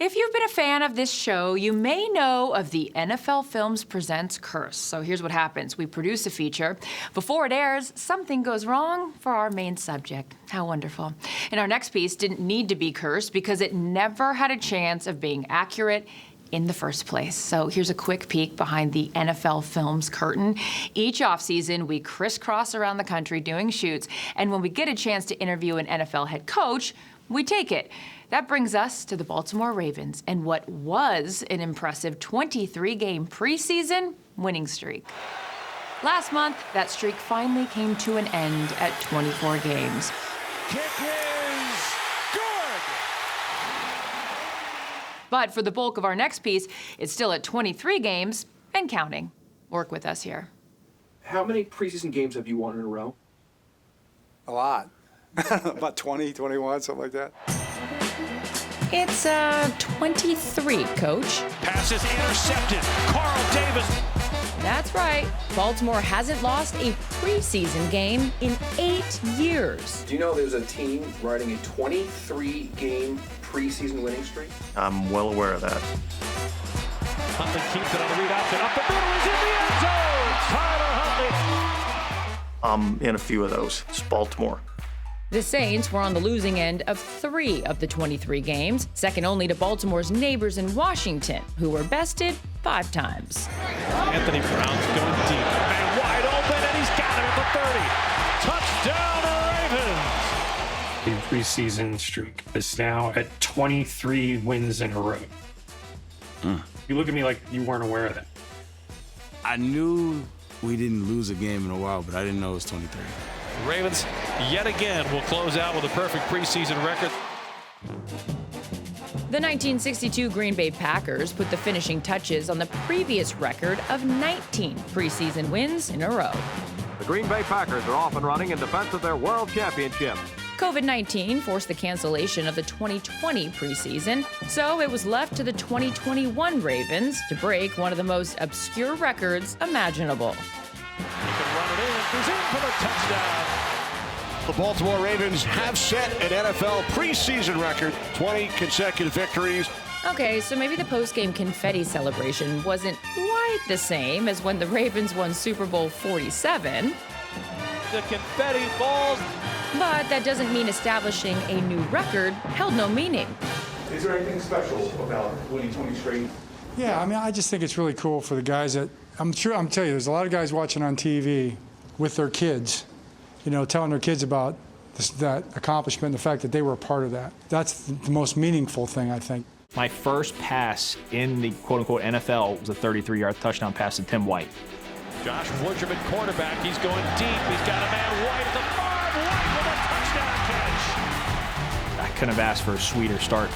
If you've been a fan of this show, you may know of the NFL Films Presents Curse. So here's what happens. We produce a feature. Before it airs, something goes wrong for our main subject. How wonderful. And our next piece didn't need to be cursed because it never had a chance of being accurate in the first place. So here's a quick peek behind the NFL Films curtain. Each offseason, we crisscross around the country doing shoots, and when we get a chance to interview an NFL head coach, we take it. That brings us to the Baltimore Ravens and what was an impressive 23-game preseason winning streak. Last month, that streak finally came to an end at 24 games. Kick is good! But for the bulk of our next piece, it's still at 23 games and counting. Work with us here. How many preseason games have you won in a row? A lot. About 20, 21, something like that. It's 23, Coach. Pass is intercepted. Carl Davis. That's right. Baltimore hasn't lost a preseason game in 8 years. Do you know there's a team riding a 23-game preseason winning streak? I'm well aware of that. Huntley keeps it on the read option. Up the middle is in the end zone. Tyler Huntley. I'm in a few of those. It's Baltimore. The Saints were on the losing end of 3 of the 23 games, second only to Baltimore's neighbors in Washington, who were bested 5 times. Anthony Brown's going deep. Man wide open, and he's got him at the 30. Touchdown, Ravens. The preseason streak is now at 23 wins in a row. You look at me like you weren't aware of that. I knew we didn't lose a game in a while, but I didn't know it was 23. The Ravens, yet again, will close out with a perfect preseason record. The 1962 Green Bay Packers put the finishing touches on the previous record of 19 preseason wins in a row. The Green Bay Packers are off and running in defense of their world championship. COVID-19 forced the cancellation of the 2020 preseason, so it was left to the 2021 Ravens to break one of the most obscure records imaginable. He can run it in. He's in for the touchdown. The Baltimore Ravens have set an NFL preseason record, 20 consecutive victories. Okay, so maybe the post-game confetti celebration wasn't quite the same as when the Ravens won Super Bowl 47. The confetti falls. But that doesn't mean establishing a new record held no meaning. Is there anything special about winning 20 straight? Yeah, I mean, I just think it's really cool for the guys that, I'm telling you, there's a lot of guys watching on TV with their kids, you know, telling their kids about that accomplishment and the fact that they were a part of that. That's the most meaningful thing, I think. My first pass in the quote-unquote NFL was a 33-yard touchdown pass to Tim White. Josh Woodrum at quarterback. He's going deep. He's got a man White at the 5. White with a touchdown catch. I couldn't have asked for a sweeter start.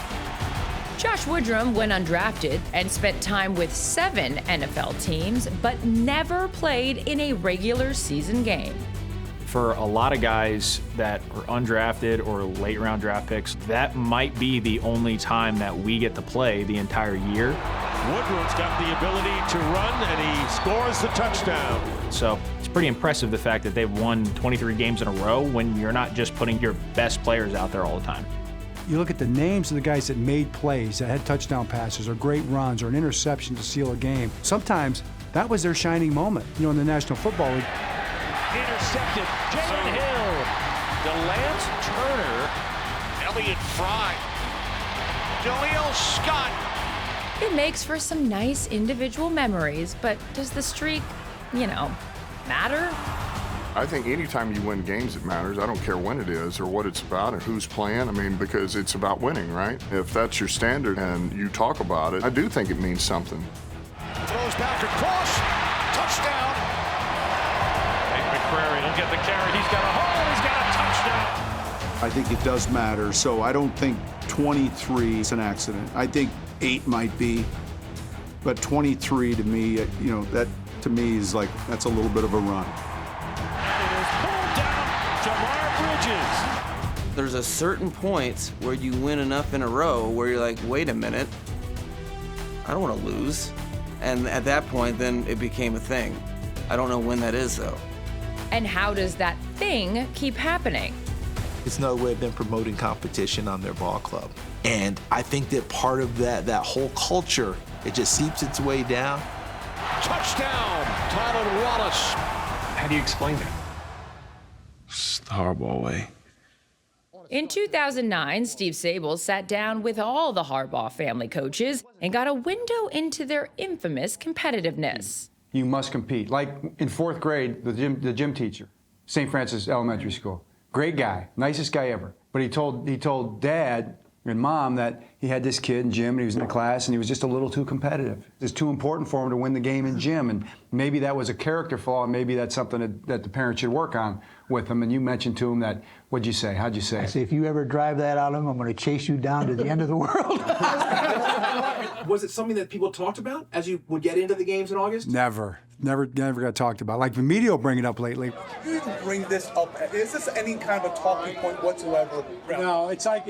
Josh Woodrum went undrafted and spent time with 7 NFL teams, but never played in a regular season game. For a lot of guys that are undrafted or late round draft picks, that might be the only time that we get to play the entire year. Woodrum's got the ability to run, and he scores the touchdown. So it's pretty impressive the fact that they've won 23 games in a row when you're not just putting your best players out there all the time. You look at the names of the guys that made plays, that had touchdown passes or great runs or an interception to seal a game. Sometimes that was their shining moment, you know, in the National Football League. Intercepted. Jalen Hill. DeLance Turner. Elliott Fry. Jaleel Scott. It makes for some nice individual memories, but does the streak, you know, matter? I think anytime you win games, it matters. I don't care when it is or what it's about or who's playing. I mean, because it's about winning, right? If that's your standard and you talk about it, I do think it means something. Throws back across. Touchdown. McCrary will get the carry. He's got a hole. He's got a touchdown. I think it does matter. So I don't think 23 is an accident. I think 8 might be, but 23 to me, you know, that to me is like, that's a little bit of a run. There's a certain point where you win enough in a row where you're like, wait a minute, I don't want to lose. And at that point, then it became a thing. I don't know when that is, though. And how does that thing keep happening? It's no way they've been promoting competition on their ball club. And I think that part of that whole culture, it just seeps its way down. Touchdown, Tylan Wallace. How do you explain that? It's the Harbaugh way. In 2009, Steve Sabol sat down with all the Harbaugh family coaches and got a window into their infamous competitiveness. You must compete. Like in 4th grade, the gym teacher, St. Francis Elementary School, great guy, nicest guy ever. But he told Dad and Mom that he had this kid in gym and he was in the class and he was just a little too competitive. It was too important for him to win the game in gym, and maybe that was a character flaw, and maybe that's something that the parents should work on with him. And you mentioned to him that, what'd you say? How'd you say? I say, if you ever drive that out of him, I'm going to chase you down to the end of the world. Was it something that people talked about as you would get into the games in August? Never got talked about. Like the media will bring it up lately. You even bring this up. Is this any kind of a talking point whatsoever? No, it's like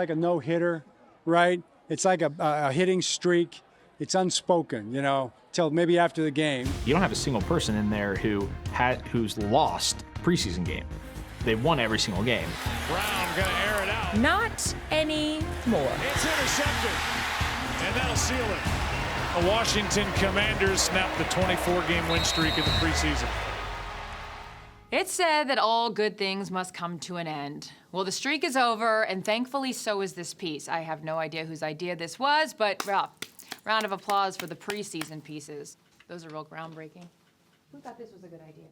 a no-hitter, right? It's like a hitting streak. It's unspoken, till maybe after the game. You don't have a single person in there who's lost a preseason game. They've won every single game. Brown gonna air it out. Not anymore. It's intercepted, and that'll seal it. The Washington Commanders snapped the 24-game win streak in the preseason. It's said that all good things must come to an end. Well, the streak is over, and thankfully so is this piece. I have no idea whose idea this was, but round of applause for the preseason pieces. Those are real groundbreaking. Who thought this was a good idea?